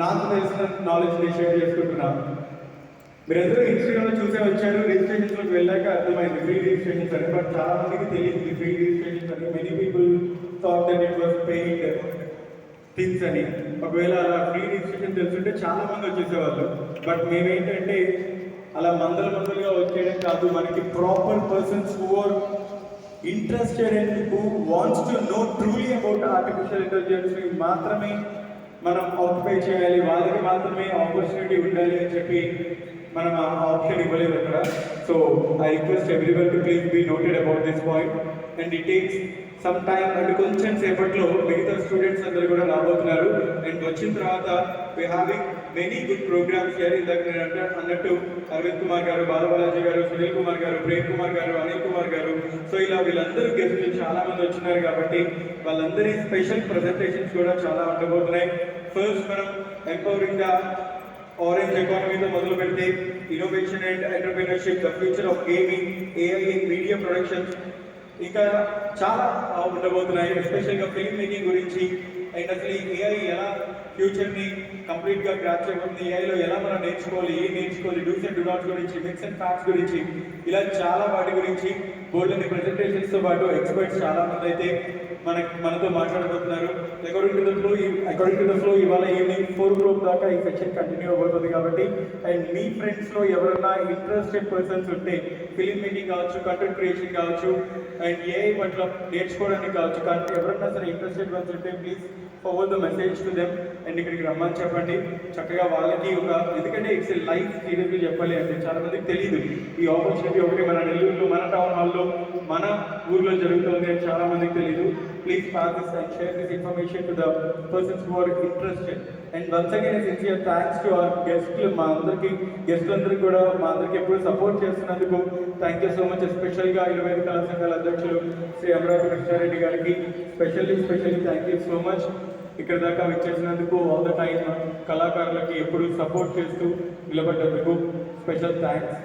నాకు తెలిసిన నాలెడ్జ్ని షేర్ చేసుకుంటున్నాను. మీరందరూ ఇన్స్టాగ్రామ్లో చూసే వచ్చారు, రిజిస్ట్రేషన్స్లోకి వెళ్ళాక అర్థమైంది ఫ్రీ రిజిస్ట్రేషన్స్ అని. బట్ చాలా మందికి తెలియదు ఫ్రీ రిజిస్ట్రేషన్స్ అని. Many people thought that it was paid things అని. ఒకవేళ అలా ఫ్రీ రిజిస్ట్రేషన్ తెలుసుంటే చాలా మంది వచ్చేసేవాళ్ళు. బట్ మేమేంటంటే అలా మందలుగా వచ్చేయడం కాదు, మనకి proper persons who are interested and who wants to know truly about artificial intelligence మాత్రమే మనం ఆక్యుపై చేయాలి, వాళ్ళకి మాత్రమే ఆపర్చునిటీ ఉండాలి అని చెప్పి మనం ఆ ఆప్షన్ ఇవ్వలేదు అక్కడ. So I request everyone to please be noted about this point. And it takes some time. అంటే కొంచెం సేపట్లో మిగతా స్టూడెంట్స్ అందరూ కూడా రాబోతున్నారు. అండ్ వచ్చిన తర్వాత we having many good programs here. ఇందాక నేను అన్నట్టు అరవింద్ కుమార్ గారు, బాలబాలాజీ గారు, సునీల్ కుమార్ గారు, ప్రేమ్ కుమార్ గారు, అనిల్ కుమార్ గారు, సో ఇలా వీళ్ళందరూ గెస్టులు చాలా మంది వచ్చినారు కాబట్టి వాళ్ళందరి స్పెషల్ ప్రజెంటేషన్స్ కూడా చాలా ఉండబోతున్నాయి. ఫస్ట్ మనం ఎంపవరింగ్ ద ఆరెంజ్ ఎకానమీతో మొదలు పెడితే innovation and entrepreneurship, the future of gaming, AI in media production, ఇంకా చాలా ఉండబోతున్నాయి. ఎస్పెషల్గా ఫిల్మ్ మేకింగ్ గురించి అండ్ అసలు ఈ ఏఐ ఎలా ఫ్యూచర్ని కంప్లీట్గా గ్రాప్ చేయబోతుంది, ఏఐలో ఎలా మనం నేర్చుకోవాలి, ఏం నేర్చుకోవాలి, డూస్ అండ్ డూ నాట్స్ గురించి, మిక్స్ అండ్ ఫ్యాక్ట్స్ గురించి, ఇలా చాలా వాటి గురించి బోల్డెన్ని ప్రెజెంటేషన్స్తో పాటు ఎక్స్పర్ట్స్ చాలా మంది అయితే మనతో మాట్లాడబోతున్నారు. అకార్డింగ్ టు ద ఫ్లో ఇవాళ ఈవినింగ్ 4 o'clock దాకా ఈ సెషన్ కంటిన్యూ అవబోతుంది కాబట్టి. అండ్ మీ ఫ్రెండ్స్లో ఎవరైనా ఇంట్రెస్టెడ్ పర్సన్స్ ఉంటే ఫిల్మ్ మేకింగ్ కావచ్చు, కంటెంట్ క్రియేషన్ కావచ్చు, అండ్ ఏఐ పట్ల నేర్చుకోవడానికి కావచ్చు, కానీ ఎవరైనా సరే ఇంట్రెస్టెడ్ పర్సన్స్ ఉంటే please forward the message to them. And ఇక్కడికి రమ్మని చెప్పండి. చక్కగా వాళ్ళకి ఎందుకంటే ఇట్స్ ఏ లైఫ్ సీరియస్గా చెప్పాలి అంటే చాలా మందికి తెలియదు ఈ ఆపర్చునిటీ ఒకటి మన నెల్లూరులో, మన టౌన్ హాల్లో, మన ఊర్లో జరుగుతుంది అని చాలా మందికి తెలియదు. Please pass this and share this information to the persons who are interested. And once again sincere thanks to our గెస్ట్లు, గెస్టులందరికీ కూడా మా అందరికీ ఎప్పుడు సపోర్ట్ చేస్తున్నందుకు థ్యాంక్ యూ సో మచ్. ఎస్పెషల్గా 25 కళా సంఘాల అధ్యక్షులు శ్రీ అమరావతి కృష్ణారెడ్డి గారికి specially thank you so much. ఇక్కడ దాకా విచ్చేసినందుకు, ఆల్ ద టైమ్ కళాకారులకి ఎప్పుడు సపోర్ట్ చేస్తూ నిలబడ్డందుకు స్పెషల్ థ్యాంక్స్.